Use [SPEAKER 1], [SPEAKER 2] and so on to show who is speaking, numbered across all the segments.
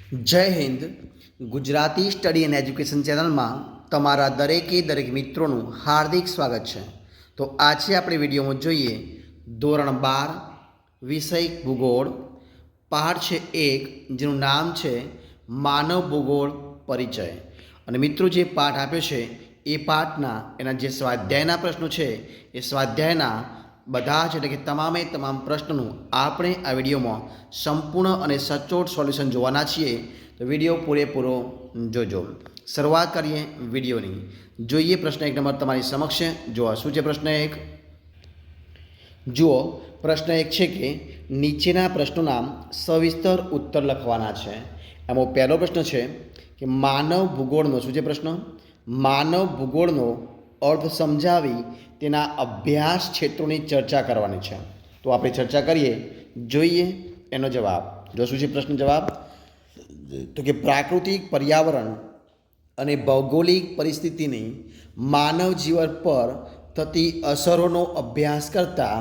[SPEAKER 1] જય Hind. Gujarati study and education ચેનલમાં તમારા દરેક મિત્રોનું હાર્દિક સ્વાગત છે. તો આજે આપણે વિડીયોમાં જોઈએ ધોરણ 12 વિષય ભૂગોળ, પાઠ છે 1, જેનું નામ છે માનવ ભૂગોળ પરિચય. અને મિત્રો જે પાઠ આપ્યો છે એ પાઠના એના જે સ્વાધ્યાયના પ્રશ્નો છે એ સ્વાધ્યાયના બધા જ એટલે કે તમામ પ્રશ્નોનું આપણે આ વિડીયોમાં સંપૂર્ણ અને સચોટ સોલ્યુશન જોવાના છીએ. તો વિડીયો પૂરેપૂરો જોજો. શરૂઆત કરીએ વિડીયોની. જોઈએ પ્રશ્ન 1 નંબર તમારી સમક્ષ. જુઓ શું છે પ્રશ્ન 1. જુઓ પ્રશ્ન 1 છે કે નીચેના પ્રશ્નોના સવિસ્તર ઉત્તર લખવાના છે. એમાં પહેલો પ્રશ્ન છે કે માનવ ભૂગોળનો શું છે પ્રશ્ન? માનવ ભૂગોળનો અર્થ સમજાવી તેના અભ્યાસ ક્ષેત્રોની ચર્ચા કરવાની છે. તો આપણે ચર્ચા કરીએ, જોઈએ એનો જવાબ. જો શું છે પ્રશ્ન જવાબ? તો કે પ્રાકૃતિક પર્યાવરણ અને ભૌગોલિક પરિસ્થિતિની માનવ જીવન પર થતી અસરોનો અભ્યાસ કરતા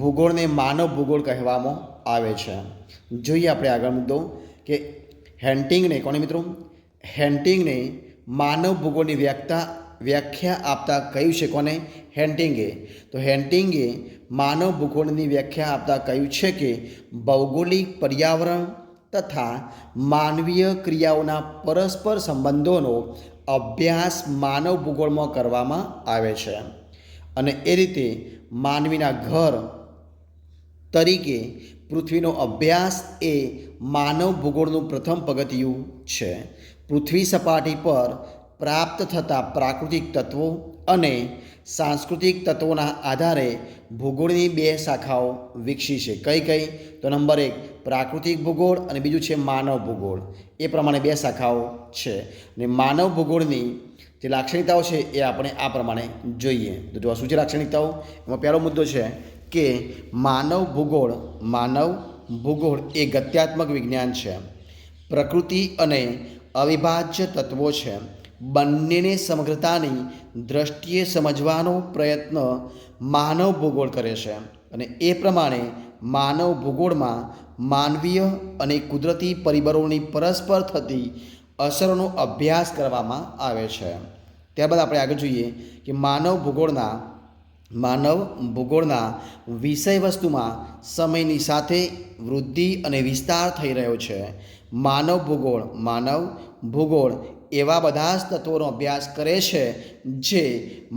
[SPEAKER 1] ભૂગોળને માનવ ભૂગોળ કહેવામાં આવે છે. જોઈએ આપણે આગળ મુદ્દો કે હેન્ટિંગને, કોને મિત્રો? હેન્ટિંગને માનવ ભૂગોળની વ્યાખ્યા આપતા કહ્યું છે. કોને? હેન્ટિંગે. તો હેન્ટિંગે માનવ ભૂગોળની વ્યાખ્યા આપતા કહ્યું છે કે ભૌગોલિક પર્યાવરણ તથા માનવીય ક્રિયાઓના પરસ્પર સંબંધોનો અભ્યાસ માનવ ભૂગોળમાં કરવામાં આવે છે. અને એ રીતે માનવીના ઘર તરીકે પૃથ્વીનો અભ્યાસ એ માનવ ભૂગોળનું પ્રથમ પગથિયું છે. પૃથ્વી સપાટી પર પ્રાપ્ત થતા પ્રાકૃતિક તત્વો અને સાંસ્કૃતિક તત્વોના આધારે ભૂગોળની 2 શાખાઓ વિકસી છે. કઈ? તો નંબર 1 પ્રાકૃતિક ભૂગોળ અને બીજું છે માનવ ભૂગોળ. એ પ્રમાણે 2 શાખાઓ છે. અને માનવ ભૂગોળની જે લાક્ષણિકતાઓ છે એ આપણે આ પ્રમાણે જોઈએ. તો જો શું છે લાક્ષણિકતાઓ? એમાં પહેલો મુદ્દો છે કે માનવ ભૂગોળ એ ગત્યાત્મક વિજ્ઞાન છે. પ્રકૃતિ અને અવિભાજ્ય તત્વો છે. બંનેને સમગ્રતાની દ્રષ્ટિએ સમજવાનો પ્રયત્ન માનવ ભૂગોળ કરે છે. અને એ પ્રમાણે માનવ ભૂગોળમાં માનવીય અને કુદરતી પરિબળોની પરસ્પર થતી અસરોનો અભ્યાસ કરવામાં આવે છે. ત્યારબાદ આપણે આગળ જોઈએ કે માનવ ભૂગોળના વિષય વસ્તુમાં સમયની સાથે વૃદ્ધિ અને વિસ્તાર થઈ રહ્યો છે. માનવ ભૂગોળ એવા બધા જ તત્વોનો અભ્યાસ કરે છે જે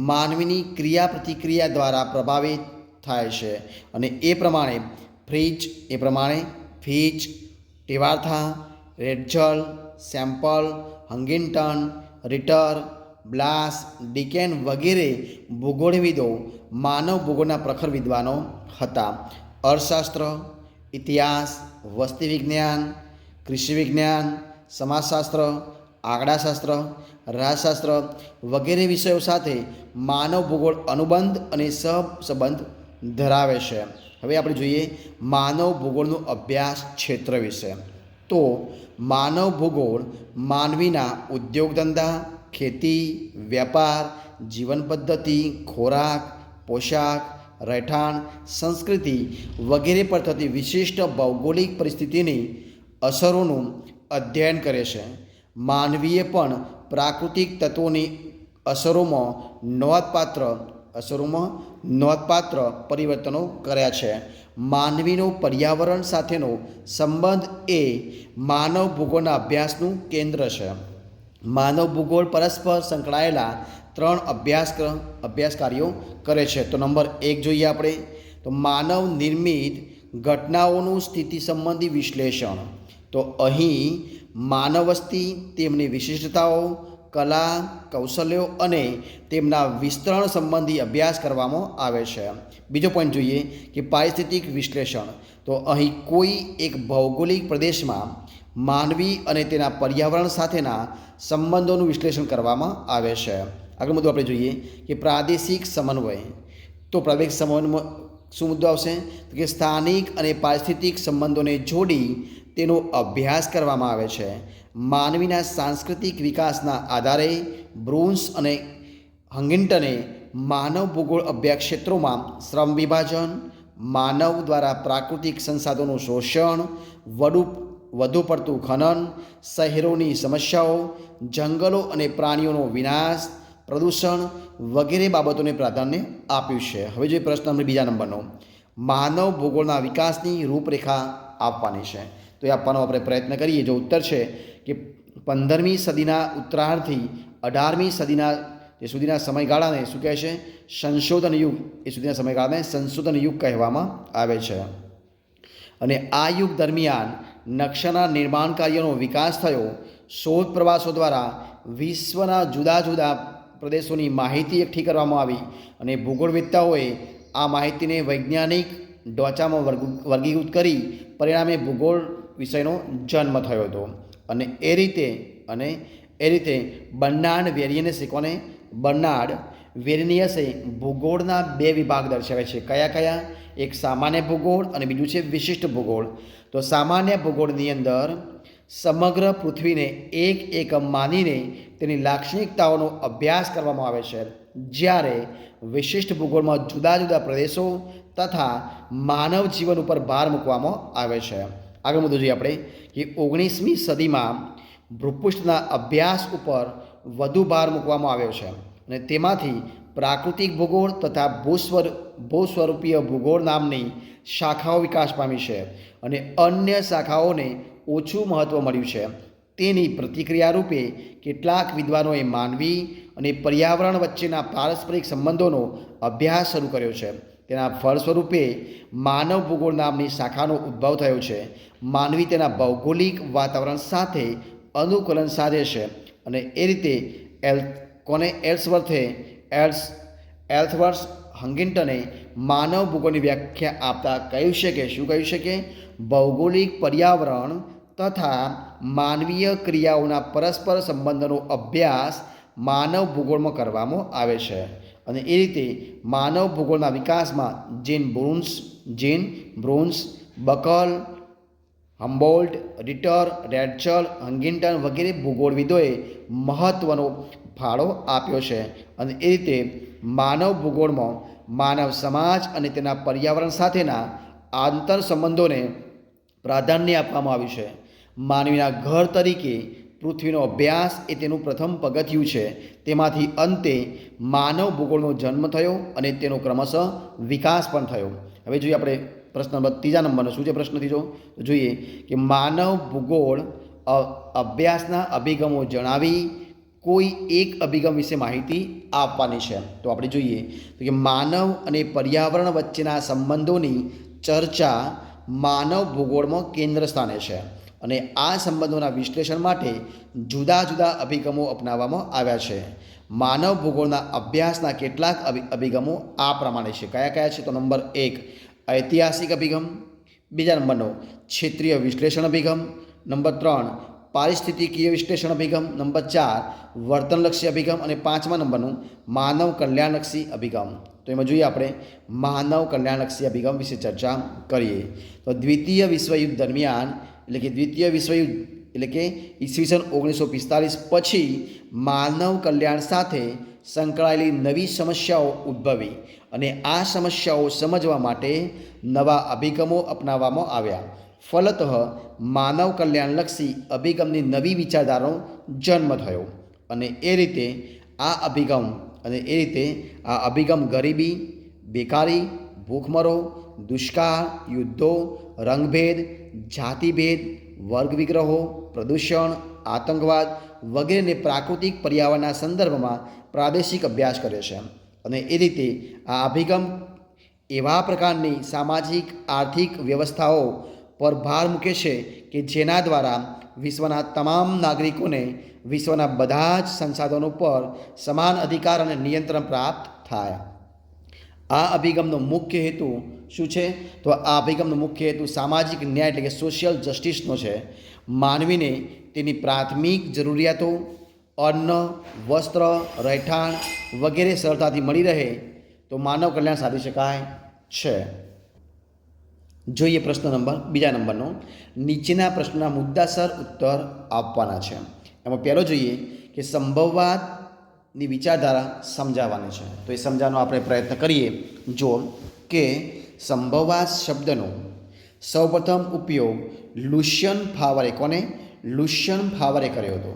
[SPEAKER 1] માનવીની ક્રિયા પ્રતિક્રિયા દ્વારા પ્રભાવિત થાય છે. અને એ પ્રમાણે ફિચ, ટિવાર્થા, રેડઝલ, સેમ્પલ, હંગિંગ્ટન, રિટર, બ્લાસ, ડિકેન વગેરે ભૂગોળવિદો માનવ ભૂગોળના પ્રખર વિદ્વાનો હતા. અર્થશાસ્ત્ર, ઇતિહાસ, વસ્તી વિજ્ઞાન, કૃષિ વિજ્ઞાન, સમાજશાસ્ત્ર, આંકડાશાસ્ત્ર, રાજશાસ્ત્ર વગેરે વિષયો સાથે માનવ ભૂગોળ અનુબંધ અને સહસંબંધ ધરાવે છે. હવે આપણે જોઈએ માનવ ભૂગોળનું અભ્યાસ ક્ષેત્ર વિશે. તો માનવ ભૂગોળ માનવીના ઉદ્યોગ ધંધા, ખેતી, વેપાર, જીવન પદ્ધતિ, ખોરાક, પોશાક, રહેઠાણ, સંસ્કૃતિ વગેરે પર થતી વિશિષ્ટ ભૌગોલિક પરિસ્થિતિની અસરોનું અધ્યયન કરે છે. માનવીએ પણ પ્રાકૃતિક તત્વોની અસરોમાં નોંધપાત્ર પરિવર્તનો કર્યા છે. માનવીનો પર્યાવરણ સાથેનો સંબંધ એ માનવ ભૂગોળના અભ્યાસનું કેન્દ્ર છે. માનવ ભૂગોળ પરસ્પર સંકળાયેલા 3 અભ્યાસ કાર્યો કરે છે. તો નંબર 1 જોઈએ આપણે, તો માનવ નિર્મિત ઘટનાઓનું સ્થિતિ સંબંધી વિશ્લેષણ. તો અહીં માનવ વસ્તી, તેમની વિશિષ્ટતાઓ, કલા, કૌશલ્યો અને તેમના વિસ્તરણ સંબંધી અભ્યાસ કરવામાં આવે છે. બીજો પોઈન્ટ જોઈએ કે પારિસ્થિતિક વિશ્લેષણ. તો અહીં કોઈ એક ભૌગોલિક પ્રદેશમાં માનવી અને તેના પર્યાવરણ સાથેના સંબંધોનું વિશ્લેષણ કરવામાં આવે છે. આગળ મુદ્દો આપણે જોઈએ કે પ્રાદેશિક સમન્વય. તો પ્રાદેશિક સમન્વયમાં શું મુદ્દો આવશે? તો કે સ્થાનિક અને પારિસ્થિતિક સંબંધોને જોડી તેનો અભ્યાસ કરવામાં આવે છે. માનવીના સાંસ્કૃતિક વિકાસના આધારે બ્રુન્સ અને હંગિંગ્ટને માનવ ભૂગોળ અભ્યાસ ક્ષેત્રોમાં શ્રમ વિભાજન, માનવ દ્વારા પ્રાકૃતિક સંસાધનોનું શોષણ, વધુ પડતું ખનન, શહેરોની સમસ્યાઓ, જંગલો અને પ્રાણીઓનો વિનાશ, પ્રદૂષણ વગેરે બાબતોને પ્રાધાન્ય આપ્યું છે. હવે જોઈએ પ્રશ્ન નંબર 2 નંબરનો, માનવ ભૂગોળના વિકાસની રૂપરેખા આપવાની છે. તો એ આપવાનો આપણે પ્રયત્ન કરીએ. જો ઉત્તર છે કે 15મી સદીના ઉત્તરાર્ધથી 18મી સદીના એ સુધીના સમયગાળાને શું કહે છે? સંશોધન યુગ. એ સુધીના સમયગાળાને સંશોધન યુગ કહેવામાં આવે છે. અને આ યુગ દરમિયાન નકશાના નિર્માણ કાર્યનો વિકાસ થયો. શોધ પ્રવાસો દ્વારા વિશ્વના જુદા જુદા પ્રદેશોની માહિતી એકઠી કરવામાં આવી અને ભૂગોળવેત્તાઓએ આ માહિતીને વૈજ્ઞાનિક ઢાંચામાં વર્ગીકૃત કરી પરિણામે ભૂગોળ વિષયનો જન્મ થયો હતો. અને એ રીતે બર્નાર્ડ વેરિયન્સે ભૂગોળના 2 વિભાગ દર્શાવે છે. કયા? એક સામાન્ય ભૂગોળ અને બીજું છે વિશિષ્ટ ભૂગોળ. તો સામાન્ય ભૂગોળની અંદર સમગ્ર પૃથ્વીને એક એકમ માનીને તેની લાક્ષણિકતાઓનો અભ્યાસ કરવામાં આવે છે, જ્યારે વિશિષ્ટ ભૂગોળમાં જુદા જુદા પ્રદેશો તથા માનવ જીવન ઉપર ભાર મૂકવામાં આવે છે. આગળ મુદ્દો જોઈએ આપણે કે 19મી સદીમાં ભૂપૃષ્ઠના અભ્યાસ ઉપર વધુ ભાર મૂકવામાં આવ્યો છે અને તેમાંથી પ્રાકૃતિક ભૂગોળ તથા ભૂસ્વરૂપીય ભૂગોળ નામની શાખાઓ વિકાસ પામી છે અને અન્ય શાખાઓને ઓછું મહત્ત્વ મળ્યું છે. તેની પ્રતિક્રિયા રૂપે કેટલાક વિદ્વાનોએ માનવી અને પર્યાવરણ વચ્ચેના પારસ્પરિક સંબંધોનો અભ્યાસ શરૂ કર્યો છે. તેના ફળ સ્વરૂપે માનવ ભૂગોળ નામની શાખાનો ઉદ્ભવ થયો છે. માનવી તેના ભૌગોલિક વાતાવરણ સાથે અનુકૂલન સાધે છે અને એ રીતે એલ્સવર્થ હંગિંટને માનવ ભૂગોળની વ્યાખ્યા આપતા કહ્યું છે કે શું કહ્યું છે કે ભૌગોલિક પર્યાવરણ તથા માનવીય ક્રિયાઓના પરસ્પર સંબંધોનો અભ્યાસ માનવ ભૂગોળમાં કરવામાં આવે છે. અને એ રીતે માનવ ભૂગોળના વિકાસમાં જીન બ્રુન્સ, બકલ, હમ્બોલ્ટ, રિટર, રેડચલ, હંગિંટન વગેરે ભૂગોળવિદોએ મહત્ત્વનો ફાળો આપ્યો છે. અને એ રીતે માનવ ભૂગોળમાં માનવ સમાજ અને તેના પર્યાવરણ સાથેના આંતર સંબંધોને પ્રાધાન્ય આપવામાં આવ્યું છે. માનવીના ઘર તરીકે પૃથ્વીનો અભ્યાસ એ તેનું પ્રથમ પગથિયું છે. તેમાંથી અંતે માનવ ભૂગોળનો જન્મ થયો અને તેનો ક્રમશઃ વિકાસ પણ થયો. હવે જોઈએ આપણે પ્રશ્ન નંબર 3 નંબરનો. શું છે પ્રશ્ન 3? જોઈએ કે માનવ ભૂગોળ અભ્યાસના અભિગમો જણાવી કોઈ એક અભિગમ વિશે માહિતી આપવાની છે. તો આપણે જોઈએ તો કે માનવ અને પર્યાવરણ વચ્ચેના સંબંધોની ચર્ચા માનવ ભૂગોળમાં કેન્દ્ર સ્થાને છે અને આ સંબંધોના વિશ્લેષણ માટે જુદા જુદા અભિગમો અપનાવવામાં આવ્યા છે. માનવ ભૂગોળના અભ્યાસના કેટલાક અભિગમો આ પ્રમાણે છે. કયા છે? તો નંબર 1 ઐતિહાસિક અભિગમ, 2 નંબરનો ક્ષેત્રીય વિશ્લેષણ અભિગમ, નંબર 3 પારિસ્થિતિકીય વિશ્લેષણ અભિગમ, નંબર 4 વર્તનલક્ષી અભિગમ અને 5મા નંબરનું માનવ કલ્યાણલક્ષી અભિગમ. તો એમાં જોઈએ આપણે માનવ કલ્યાણલક્ષી અભિગમ વિશે ચર્ચા કરીએ. તો દ્વિતીય વિશ્વયુદ્ધ દરમિયાન એટલે કે ઈસવીસન 1945 પછી માનવ કલ્યાણ સાથે સંકળાયેલી નવી સમસ્યાઓ ઉદ્ભવી અને આ સમસ્યાઓ સમજવા માટે નવા અભિગમો અપનાવવામાં આવ્યા. ફલતઃ માનવ કલ્યાણલક્ષી અભિગમની નવી વિચારધારાનો જન્મ થયો અને એ રીતે આ અભિગમ ગરીબી, બેકારી, ભૂખમરો, દુષ્કાળ, યુદ્ધો, રંગભેદ, જાતિભેદ, વર્ગ વિગ્રહો, પ્રદૂષણ, આતંકવાદ વગેરેને પ્રાકૃતિક પર્યાવરણના સંદર્ભમાં પ્રાદેશિક અભ્યાસ કરે છે. અને એ રીતે આ અભિગમ એવા પ્રકારની સામાજિક આર્થિક વ્યવસ્થાઓ પર ભાર મૂકે છે કે જેના દ્વારા વિશ્વના તમામ નાગરિકોને વિશ્વના બધા જ સંસાધનો પર સમાન અધિકાર અને નિયંત્રણ પ્રાપ્ત થાય. આ અભિગમનો મુખ્ય હેતુ શું છે? તો આ અભિગમનો મુખ્ય હેતુ સામાજિક ન્યાય એટલે કે સોશિયલ જસ્ટિસનો છે. માનવીને તેની પ્રાથમિક જરૂરિયાતો અન્ન, વસ્ત્ર, રહેઠાણ વગેરે સરળતાથી મળી રહે તો માનવ કલ્યાણ સાધી શકાય છે. જોઈએ પ્રશ્ન નંબર 2 નંબરનો. નીચેના પ્રશ્નના મુદ્દાસર ઉત્તર આપવાના છે. એમાં પહેલો જોઈએ કે સંભવવાદની વિચારધારા સમજાવવાની છે. તો એ સમજાવવાનો આપણે પ્રયત્ન કરીએ. જો કે સંભવવાદ શબ્દનો સૌપ્રથમ ઉપયોગ લુશિયન ફાવરે, કોને? લુશિયન ફાવરે કર્યો હતો.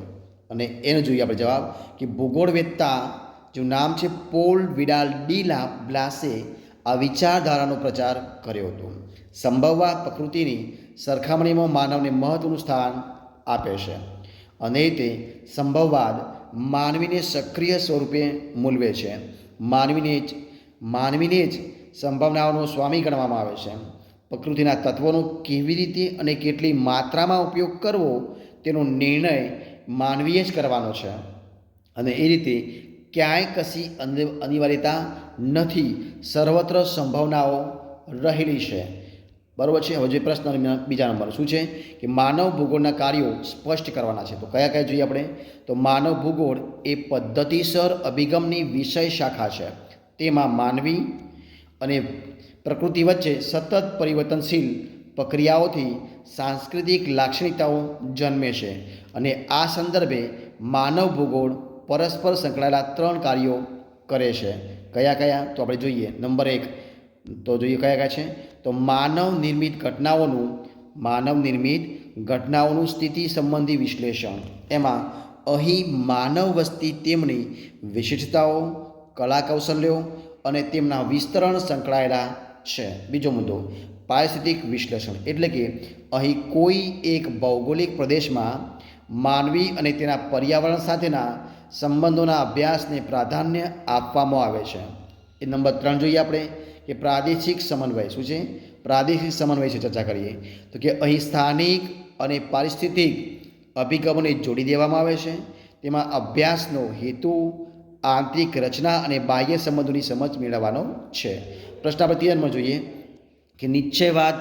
[SPEAKER 1] અને એનો જોઈએ આપણે જવાબ કે ભૂગોળવેત્તા જેનું નામ છે પોલ વિડાલ ડી લા બ્લાસે આ વિચારધારાનો પ્રચાર કર્યો હતો. સંભવવાદ પ્રકૃતિની સરખામણીમાં માનવને મહત્વનું સ્થાન આપે છે અને તે સંભવવાદ માનવીને સક્રિય સ્વરૂપે મૂલવે છે. માનવીને જ સંભાવનાઓનો સ્વામી ગણવામાં આવે છે. પ્રકૃતિના તત્વોનો કેવી રીતે અને કેટલી માત્રામાં ઉપયોગ કરવો તેનો નિર્ણય માનવીએ જ કરવાનો છે અને એ રીતે ક્યાંય કશી અનિવાર્યતા નથી, સર્વત્ર સંભાવનાઓ રહેલી છે. બરાબર છે. હવે જે પ્રશ્ન બીજા નંબર શું છે કે માનવ ભૂગોળના કાર્યો સ્પષ્ટ કરવાના છે. તો કયા કયા જોઈએ આપણે? તો માનવ ભૂગોળ એ પદ્ધતિસર અભિગમની વિષય શાખા છે. તેમાં માનવી અને પ્રકૃતિ વચ્ચે સતત પરિવર્તનશીલ પ્રક્રિયાઓથી સાંસ્કૃતિક લાક્ષણિકતાઓ જન્મે છે અને આ સંદર્ભે માનવ ભૂગોળ પરસ્પર સંકળાયેલા 3 કાર્યો કરે છે. કયા કયા? તો આપણે જોઈએ. નંબર 1 તો જોઈએ કયા કયા છે? તો માનવ નિર્મિત ઘટનાઓનું સ્થિતિ સંબંધી વિશ્લેષણ. એમાં અહીં માનવ વસ્તી, તેમની વિશિષ્ટતાઓ, કલા કૌશલ્યો અને તેમના વિસ્તરણ સંકળાયેલા છે. બીજો મુદ્દો પારિસ્થિતિક વિશ્લેષણ, એટલે કે અહીં કોઈ એક ભૌગોલિક પ્રદેશમાં માનવી અને તેના પર્યાવરણ સાથેના સંબંધોના અભ્યાસને પ્રાધાન્ય આપવામાં આવે છે. એ નંબર 3 જોઈએ આપણે કે પ્રાદેશિક સમન્વય. શું છે? પ્રાદેશિક સમન્વય છે ચર્ચા કરીએ તો કે અહીં સ્થાનિક અને પારિસ્થિતિક અભિગમોને જોડી દેવામાં આવે છે. તેમાં અભ્યાસનો હેતુ આંતરિક રચના અને બાહ્ય સંબંધોની સમજ મેળવવાનો છે. પ્રશ્ન આપણે 3 નંબર જોઈએ કે નિશ્ચયવાદ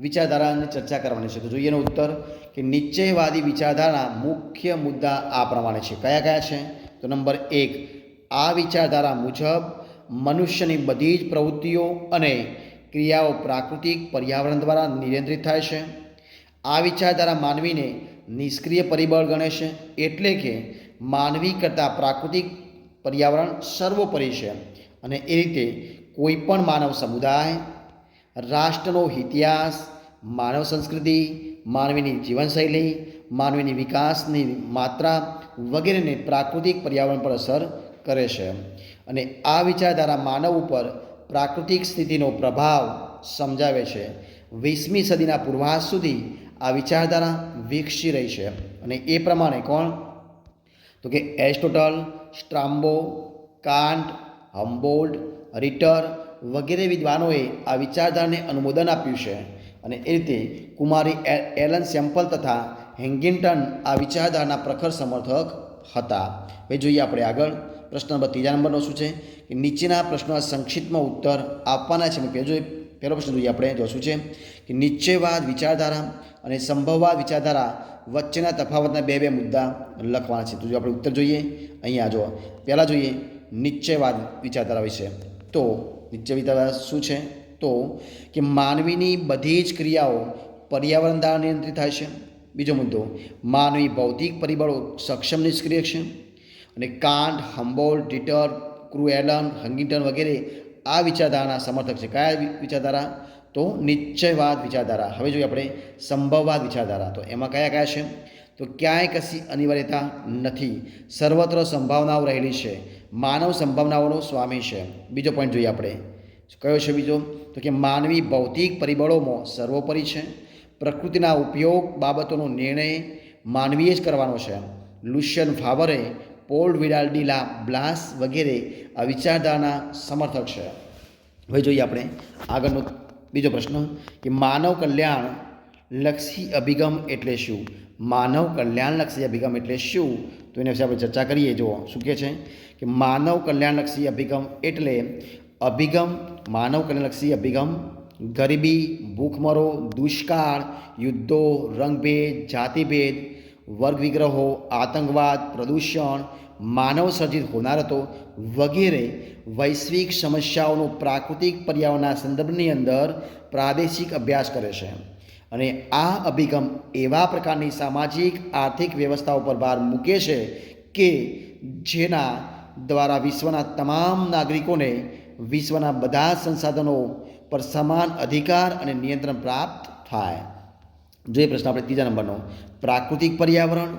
[SPEAKER 1] વિચારધારાની ચર્ચા કરવાની છે. તો જોઈએ એનો ઉત્તર કે નિશ્ચયવાદી વિચારધારાના મુખ્ય મુદ્દા આ પ્રમાણે છે. કયા કયા છે? તો નંબર 1, આ વિચારધારા મુજબ મનુષ્યની બધી જ પ્રવૃત્તિઓ અને ક્રિયાઓ પ્રાકૃતિક પર્યાવરણ દ્વારા નિયંત્રિત થાય છે. આ વિચારધારા માનવીને નિષ્ક્રિય પરિબળ ગણે છે, એટલે કે માનવી કરતાં પ્રાકૃતિક પર્યાવરણ સર્વોપરી છે અને એ રીતે કોઈ પણ માનવ સમુદાય, રાષ્ટ્રનો ઇતિહાસ, માનવ સંસ્કૃતિ, માનવીની જીવનશૈલી, માનવીની વિકાસની માત્રા વગેરેને પ્રાકૃતિક પર્યાવરણ પર અસર કરે છે. અને આ વિચારધારા માનવ ઉપર પ્રાકૃતિક સ્થિતિનો પ્રભાવ સમજાવે છે. 20મી સદીના પૂર્વાર્ધ સુધી આ વિચારધારા વિકસી રહી છે અને એ પ્રમાણે કોણ? તો કે એરિસ્ટોટલ, સ્ટ્રામ્બો, કાન્ટ, હમ્બોલ્ટ, રિટર વગેરે વિદ્વાનોએ આ વિચારધારાને અનુમોદન આપ્યું છે અને એ રીતે કુમારી એલન સેમ્પલ તથા હેન્ગિંગ્ટન આ વિચારધારાના પ્રખર સમર્થક હતા. હવે જોઈએ આપણે આગળ. પ્રશ્ન નંબર 3 નંબરનો શું છે કે નીચેના પ્રશ્નોના સંક્ષિપ્તમાં ઉત્તર આપવાના છે. પહેલો પ્રશ્ન જોઈએ આપણે. જો શું છે કે નિશ્ચયવાદ વિચારધારા અને સંભવવાદ વિચારધારા વચ્ચેના તફાવતના બે મુદ્દા લખવાના છે. તો જો આપણે ઉત્તર જોઈએ અહીંયા જો પહેલાં જોઈએ નિશ્ચયવાદ વિચારધારા વિશે. તો નિશ્ચય વિચારધારા શું છે? તો કે માનવીની બધી જ ક્રિયાઓ પર્યાવરણ દ્વારા નિયંત્રિત થાય છે. બીજો મુદ્દો માનવી ભૌતિક પરિબળો સક્ષમ નિષ્ક્રિય છે. અને કાન્ટ, હમ્બોલ્ટ, રિટર, ક્રુએલન, હંગિંગ્ટન વગેરે આ વિચારધારાના સમર્થક છે. કયા વિચારધારા? તો નિશ્ચયવાદ વિચારધારા. હવે જોઈએ આપણે સંભવવાદ વિચારધારા. તો એમાં કયા કયા છે? તો ક્યાંય કશી અનિવાર્યતા નથી, સર્વત્ર સંભાવનાઓ રહેલી છે, માનવ સંભાવનાઓનો સ્વામી છે. બીજો પોઈન્ટ જોઈએ આપણે. કયો છે બીજો? તો કે માનવી ભૌતિક પરિબળોમાં સર્વોપરી છે. પ્રકૃતિના ઉપયોગ બાબતોનો નિર્ણય માનવીએ જ કરવાનો છે. લુશિયન ફાવરે, પોલ વિડાલ ડી લા બ્લાસ વગેરે આ વિચારધારાના સમર્થક છે. હવે જોઈએ આપણે આગળનો બીજો પ્રશ્ન કે માનવ કલ્યાણ લક્ષી અભિગમ એટલે શું? માનવ કલ્યાણલક્ષી અભિગમ એટલે શું? તો એના વિશે આપણે ચર્ચા કરીએ. જુઓ શું કહે છે કે માનવ કલ્યાણલક્ષી અભિગમ એટલે માનવ કલ્યાણલક્ષી અભિગમ ગરીબી, ભૂખમરો, દુષ્કાળ, યુદ્ધો, રંગભેદ, જાતિભેદ, વર્ગ વિગ્રહો, આતંકવાદ, પ્રદૂષણ, માનવ સર્જિત હોનારતો વગેરે વૈશ્વિક સમસ્યાઓનો પ્રાકૃતિક પર્યાવરણના સંદર્ભની અંદર પ્રાદેશિક અભ્યાસ કરે છે. અને આ અભિગમ એવા પ્રકારની સામાજિક આર્થિક વ્યવસ્થાઓ પર ભાર મૂકે છે કે જેના દ્વારા વિશ્વના તમામ નાગરિકોને વિશ્વના બધા સંસાધનો પર સમાન અધિકાર અને નિયંત્રણ પ્રાપ્ત થાય. જોઈએ પ્રશ્ન આપણે ત્રીજા નંબરનો, પ્રાકૃતિક પર્યાવરણ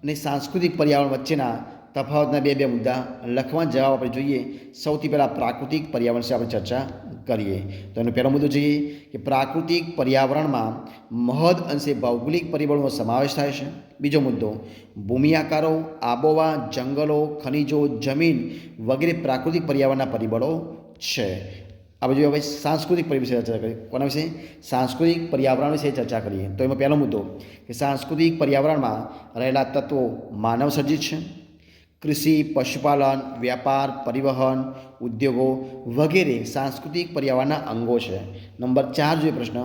[SPEAKER 1] અને સાંસ્કૃતિક પર્યાવરણ વચ્ચેના તફાવતના બે મુદ્દા લખવા. જવાબ આપણે જોઈએ. સૌથી પહેલાં પ્રાકૃતિક પર્યાવરણ વિશે આપણે ચર્ચા કરીએ. તો એનો પહેલો મુદ્દો જોઈએ કે પ્રાકૃતિક પર્યાવરણમાં મહદ અંશે ભૌગોલિક પરિબળોનો સમાવેશ થાય છે. બીજો મુદ્દો, ભૂમિ આકારો, આબોહવા, જંગલો, ખનિજો, જમીન વગેરે પ્રાકૃતિક પર્યાવરણના પરિબળો છે. આપણે જોઈએ હવે સાંસ્કૃતિક પરિબળ વિશે ચર્ચા કરીએ. કોના વિશે? સાંસ્કૃતિક પર્યાવરણ વિશે ચર્ચા કરીએ. તો એમાં પહેલો મુદ્દો કે સાંસ્કૃતિક પર્યાવરણમાં રહેલા તત્વો માનવ સર્જિત છે. કૃષિ, પશુપાલન, વ્યાપાર, પરિવહન, ઉદ્યોગો વગેરે સાંસ્કૃતિક પર્યાવરણના અંગો છે. નંબર 4 જોઈએ પ્રશ્ન,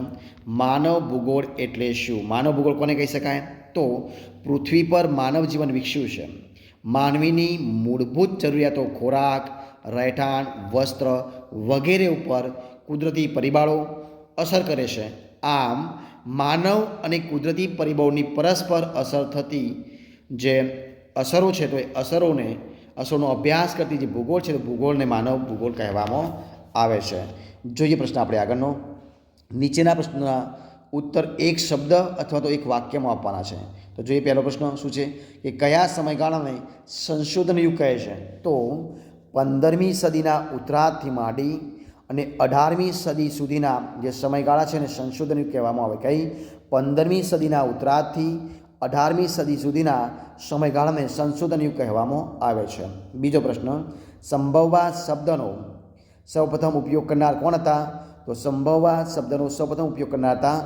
[SPEAKER 1] માનવ ભૂગોળ એટલે શું? માનવ ભૂગોળ કોને કહી શકાય? તો પૃથ્વી પર માનવ જીવન વિકસ્યું છે. માનવીની મૂળભૂત જરૂરિયાતો ખોરાક, રહેઠાણ, વસ્ત્ર વગેરે ઉપર કુદરતી પરિબળો અસર કરે છે. આમ માનવ અને કુદરતી પરિબળોની પરસ્પર અસર થતી જે અસરો છે તો એ અસરોનો અભ્યાસ કરતી જે ભૂગોળ છે તો ભૂગોળને માનવ ભૂગોળ કહેવામાં આવે છે. જોઈએ પ્રશ્ન આપણે આગળનો. નીચેના પ્રશ્નના ઉત્તર એક શબ્દ અથવા તો એક વાક્યમાં આપવાના છે. તો જોઈએ પહેલો પ્રશ્ન શું છે કે કયા સમયગાળાને સંશોધન યુગ કહે છે? તો 15મી સદીના ઉત્તરાર્ધથી માંડી અને 18મી સદી સુધીના જે સમયગાળા છે એને સંશોધન યુગ કહેવામાં આવે. કઈ? 15મી સદીના ઉત્તરાર્ધથી 18મી સદી સુધીના સમયગાળાને સંશોધન યુગ કહેવામાં આવે છે. બીજો પ્રશ્ન, સંભવવાદ શબ્દનો સૌપ્રથમ ઉપયોગ કરનાર કોણ હતા? તો સંભવવાદ શબ્દનો સૌપ્રથમ ઉપયોગ કરનાર હતા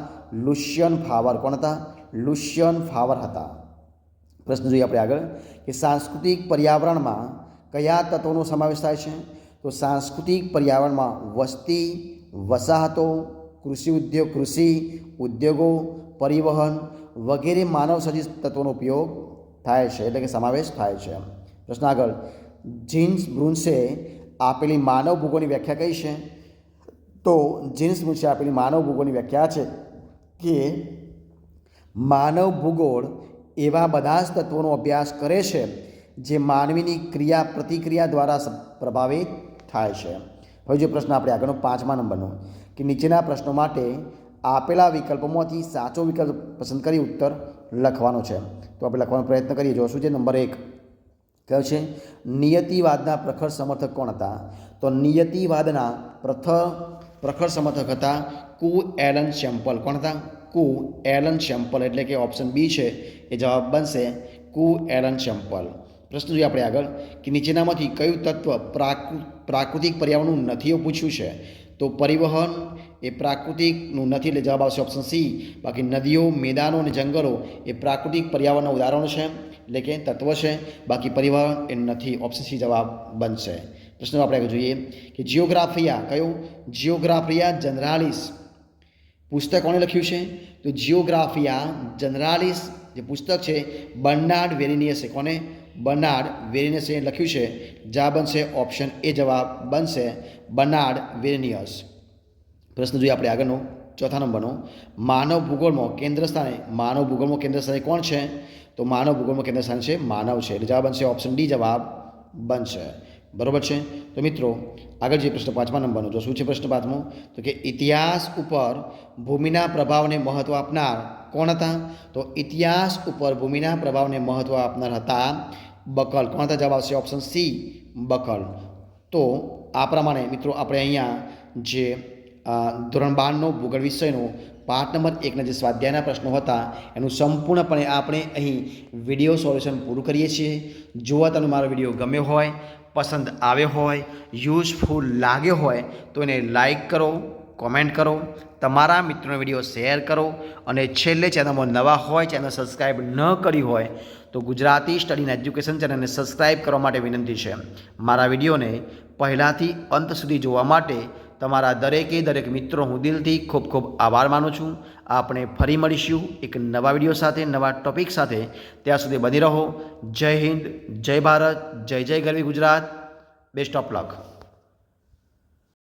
[SPEAKER 1] લુશિયન ફાવર. કોણ હતા? લુશિયન ફાવર હતા. પ્રશ્ન જોઈએ આપણે આગળ કે સાંસ્કૃતિક પર્યાવરણમાં કયા તત્વોનો સમાવેશ થાય છે? તો સાંસ્કૃતિક પર્યાવરણમાં વસ્તી, વસાહતો, કૃષિ ઉદ્યોગો, પરિવહન વગેરે માનવ સર્જિત તત્વોનો ઉપયોગ થાય છે, એટલે કે સમાવેશ થાય છે. પ્રશ્ન આગળ, જીન્સ બ્રુન્સે આપેલી માનવ ભૂગોળની વ્યાખ્યા કઈ છે? તો જીન્સ બ્રુન્સે આપેલી માનવ ભૂગોળની વ્યાખ્યા છે કે માનવ ભૂગોળ એવા બધા જ તત્વોનો અભ્યાસ કરે છે જે માનવીની ક્રિયા પ્રતિક્રિયા દ્વારા પ્રભાવિત થાય છે. હવે જો પ્રશ્ન આપણે આગળનો 5મા નંબરનો કે નીચેના પ્રશ્નો માટે આપેલા વિકલ્પોમાંથી સાચો વિકલ્પ પસંદ કરી ઉત્તર લખવાનો છે. તો આપણે લખવાનો પ્રયત્ન કરીએ. જો શું છે? નંબર 1 કયો છે? નિયતિવાદના પ્રખર સમર્થક કોણ હતા? તો નિયતિવાદના પ્રખર સમર્થક હતા કુ એલન શેમ્પલ. કોણ હતા? કુ એલન શેમ્પલ, એટલે કે ઓપ્શન બી છે એ જવાબ બનશે કુ એલન શેમ્પલ. પ્રશ્ન જોઈએ આપણે આગળ કે નીચેનામાંથી કયું તત્વ પ્રાકૃતિક પર્યાવરણનું નથી એવું પૂછ્યું છે? તો પરિવહન એ પ્રાકૃતિકનું નથી એટલે જવાબ આવશે ઓપ્શન સી. બાકી નદીઓ, મેદાનો અને જંગલો એ પ્રાકૃતિક પર્યાવરણના ઉદાહરણો છે એટલે કે તત્વ છે. બાકી પરિવહન એ નથી, ઓપ્શન સી જવાબ બનશે. પ્રશ્ન આપણે આગળ જોઈએ કે જિયોગ્રાફિયા કયું? જિયોગ્રાફિયા જનરાલિસ પુસ્તક કોણે લખ્યું છે? તો જિયોગ્રાફિયા જનરાલિસ જે પુસ્તક છે બર્નાર્ડ વેરિનિયસે. કોને? બર્નાર્ડ વેરિનિયસે લખ્યું છે. જવાબ બનશે ઓપ્શન એ જવાબ બનશે બર્નાર્ડ વેરિનિયસ. પ્રશ્ન જોઈએ આપણે આગળનો 4થા નંબરનો, માનવ ભૂગોળમાં કેન્દ્ર સ્થાને કોણ છે? તો માનવ ભૂગોળમાં કેન્દ્ર સ્થાન છે માનવ છે, એટલે જવાબ બનશે ઓપ્શન ડી જવાબ બનશે. બરાબર છે. તો મિત્રો આગળ જે પ્રશ્ન 5મા નંબરનો, જો શું છે પ્રશ્ન 5મો? તો કે ઇતિહાસ ઉપર ભૂમિના પ્રભાવને મહત્ત્વ આપનાર કોણ હતા? તો ઇતિહાસ ઉપર ભૂમિના પ્રભાવને મહત્ત્વ આપનાર હતા બકલ. કોણ હતા? જવાબ આવશે ઓપ્શન સી બકલ. તો આ પ્રમાણે મિત્રો આપણે અહીંયા જે ધોરણ 12નો ભૂગોળ વિષયનો પાઠ નંબર 1ના જે સ્વાધ્યાયના પ્રશ્નો હતા એનું સંપૂર્ણપણે આપણે અહીં વિડીયો સોલ્યુશન પૂરું કરીએ છીએ. જો તમને મારો વિડીયો ગમ્યો હોય, પસંદ આવ્યો હોય, યુઝફુલ લાગ્યો હોય તો એને લાઈક કરો, કોમેન્ટ કરો, તમારા મિત્રોને વિડીયો શેર કરો અને છેલ્લે ચેનલમાં નવા હોય, ચેનલ સબસ્ક્રાઈબ ન કરી હોય તો ગુજરાતી સ્ટડી એન્ડ એજ્યુકેશન ચેનલને સબસ્ક્રાઈબ કરવા માટે વિનંતી છે. મારા વિડીયોને પહેલાંથી અંત સુધી જોવા માટે તમારા દરેક મિત્રો હું દિલથી ખૂબ ખૂબ આભાર માનું છું. આપણે ફરી મળીશું એક નવા વિડીયો સાથે, નવા ટોપિક સાથે. ત્યાં સુધી બની રહો. જય હિન્દ, જય ભારત, જય ગરવી ગુજરાત. Best of luck.